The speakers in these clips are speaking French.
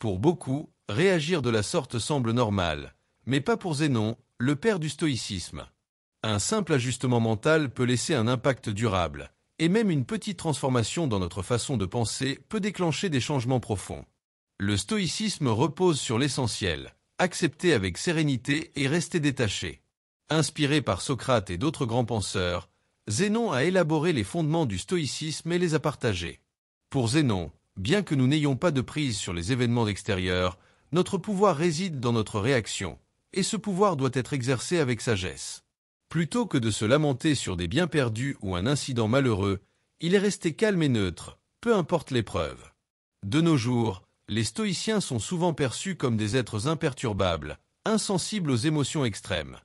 Pour beaucoup, réagir de la sorte semble normal, mais pas pour Zénon, le père du stoïcisme. Un simple ajustement mental peut laisser un impact durable, et même une petite transformation dans notre façon de penser peut déclencher des changements profonds. Le stoïcisme repose sur l'essentiel, accepter avec sérénité et rester détaché. Inspiré par Socrate et d'autres grands penseurs, Zénon a élaboré les fondements du stoïcisme et les a partagés. Pour Zénon, bien que nous n'ayons pas de prise sur les événements extérieurs, notre pouvoir réside dans notre réaction, et ce pouvoir doit être exercé avec sagesse. Plutôt que de se lamenter sur des biens perdus ou un incident malheureux, il est resté calme et neutre, peu importe l'épreuve. De nos jours, les stoïciens sont souvent perçus comme des êtres imperturbables, insensibles aux émotions extrêmes.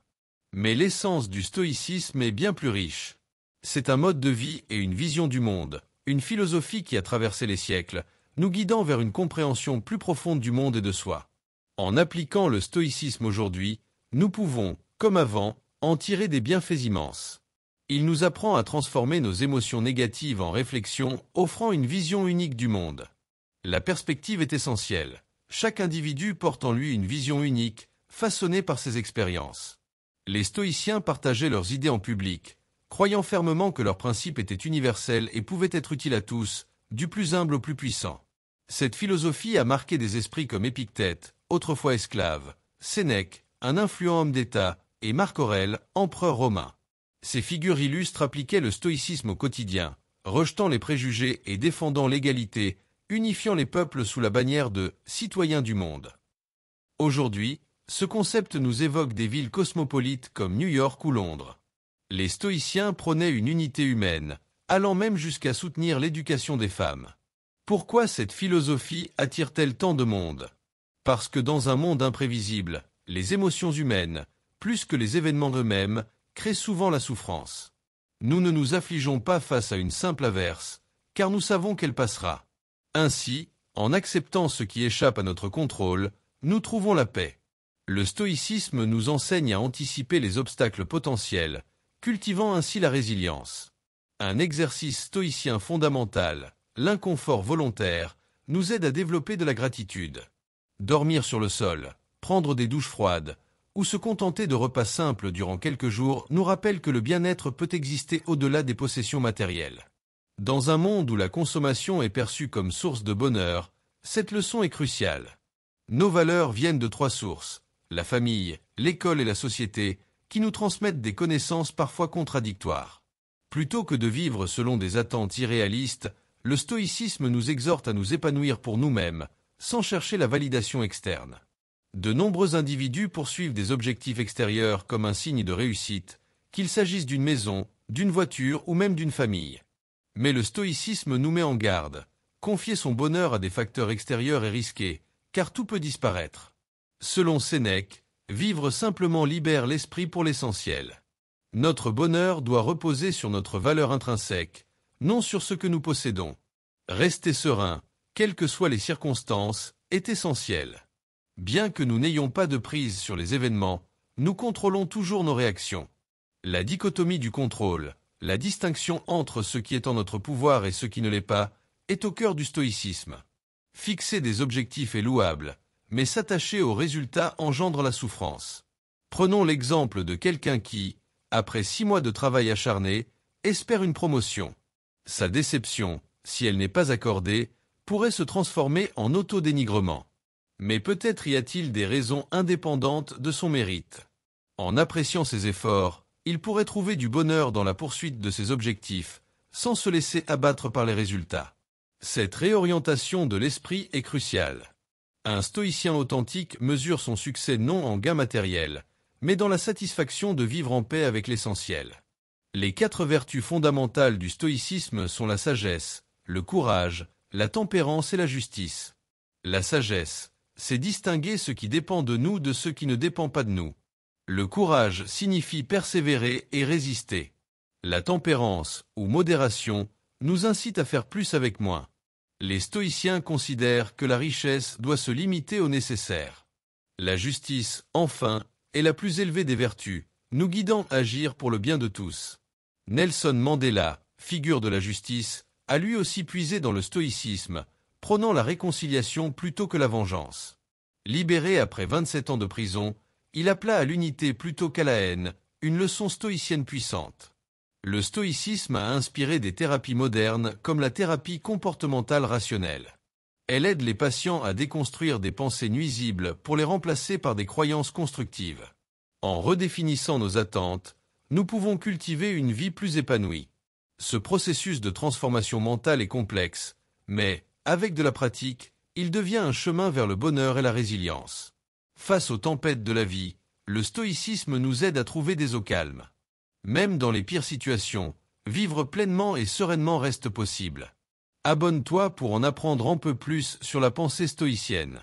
Mais l'essence du stoïcisme est bien plus riche. C'est un mode de vie et une vision du monde, une philosophie qui a traversé les siècles, nous guidant vers une compréhension plus profonde du monde et de soi. En appliquant le stoïcisme aujourd'hui, nous pouvons, comme avant, en tirer des bienfaits immenses. Il nous apprend à transformer nos émotions négatives en réflexions, offrant une vision unique du monde. La perspective est essentielle. Chaque individu porte en lui une vision unique, façonnée par ses expériences. Les stoïciens partageaient leurs idées en public, croyant fermement que leurs principes étaient universels et pouvaient être utiles à tous, du plus humble au plus puissant. Cette philosophie a marqué des esprits comme Épictète, autrefois esclave, Sénèque, un influent homme d'État, et Marc Aurèle, empereur romain. Ces figures illustres appliquaient le stoïcisme au quotidien, rejetant les préjugés et défendant l'égalité, unifiant les peuples sous la bannière de « citoyens du monde ». Aujourd'hui, ce concept nous évoque des villes cosmopolites comme New York ou Londres. Les stoïciens prônaient une unité humaine, allant même jusqu'à soutenir l'éducation des femmes. Pourquoi cette philosophie attire-t-elle tant de monde? Parce que dans un monde imprévisible, les émotions humaines, plus que les événements eux-mêmes, créent souvent la souffrance. Nous ne nous affligeons pas face à une simple averse, car nous savons qu'elle passera. Ainsi, en acceptant ce qui échappe à notre contrôle, nous trouvons la paix. Le stoïcisme nous enseigne à anticiper les obstacles potentiels, cultivant ainsi la résilience. Un exercice stoïcien fondamental, l'inconfort volontaire, nous aide à développer de la gratitude. Dormir sur le sol, prendre des douches froides, ou se contenter de repas simples durant quelques jours nous rappelle que le bien-être peut exister au-delà des possessions matérielles. Dans un monde où la consommation est perçue comme source de bonheur, cette leçon est cruciale. Nos valeurs viennent de 3 sources, la famille, l'école et la société, qui nous transmettent des connaissances parfois contradictoires. Plutôt que de vivre selon des attentes irréalistes, le stoïcisme nous exhorte à nous épanouir pour nous-mêmes, sans chercher la validation externe. De nombreux individus poursuivent des objectifs extérieurs comme un signe de réussite, qu'il s'agisse d'une maison, d'une voiture ou même d'une famille. Mais le stoïcisme nous met en garde. Confier son bonheur à des facteurs extérieurs est risqué, car tout peut disparaître. Selon Sénèque, vivre simplement libère l'esprit pour l'essentiel. Notre bonheur doit reposer sur notre valeur intrinsèque, non sur ce que nous possédons. Rester serein, quelles que soient les circonstances, est essentiel. Bien que nous n'ayons pas de prise sur les événements, nous contrôlons toujours nos réactions. La dichotomie du contrôle, la distinction entre ce qui est en notre pouvoir et ce qui ne l'est pas, est au cœur du stoïcisme. Fixer des objectifs est louable, mais s'attacher aux résultats engendre la souffrance. Prenons l'exemple de quelqu'un qui, après 6 mois de travail acharné, espère une promotion. Sa déception, si elle n'est pas accordée, pourrait se transformer en autodénigrement. Mais peut-être y a-t-il des raisons indépendantes de son mérite. En appréciant ses efforts, il pourrait trouver du bonheur dans la poursuite de ses objectifs, sans se laisser abattre par les résultats. Cette réorientation de l'esprit est cruciale. Un stoïcien authentique mesure son succès non en gain matériel, mais dans la satisfaction de vivre en paix avec l'essentiel. Les 4 vertus fondamentales du stoïcisme sont la sagesse, le courage, la tempérance et la justice. La sagesse, c'est distinguer ce qui dépend de nous de ce qui ne dépend pas de nous. Le courage signifie persévérer et résister. La tempérance, ou modération, nous incite à faire plus avec moins. Les stoïciens considèrent que la richesse doit se limiter au nécessaire. La justice, enfin, est la plus élevée des vertus, nous guidant à agir pour le bien de tous. Nelson Mandela, figure de la justice, a lui aussi puisé dans le stoïcisme, prônant la réconciliation plutôt que la vengeance. Libéré après 27 ans de prison, il appela à l'unité plutôt qu'à la haine, une leçon stoïcienne puissante. Le stoïcisme a inspiré des thérapies modernes comme la thérapie comportementale rationnelle. Elle aide les patients à déconstruire des pensées nuisibles pour les remplacer par des croyances constructives. En redéfinissant nos attentes, nous pouvons cultiver une vie plus épanouie. Ce processus de transformation mentale est complexe, mais, avec de la pratique, il devient un chemin vers le bonheur et la résilience. Face aux tempêtes de la vie, le stoïcisme nous aide à trouver des eaux calmes. Même dans les pires situations, vivre pleinement et sereinement reste possible. Abonne-toi pour en apprendre un peu plus sur la pensée stoïcienne.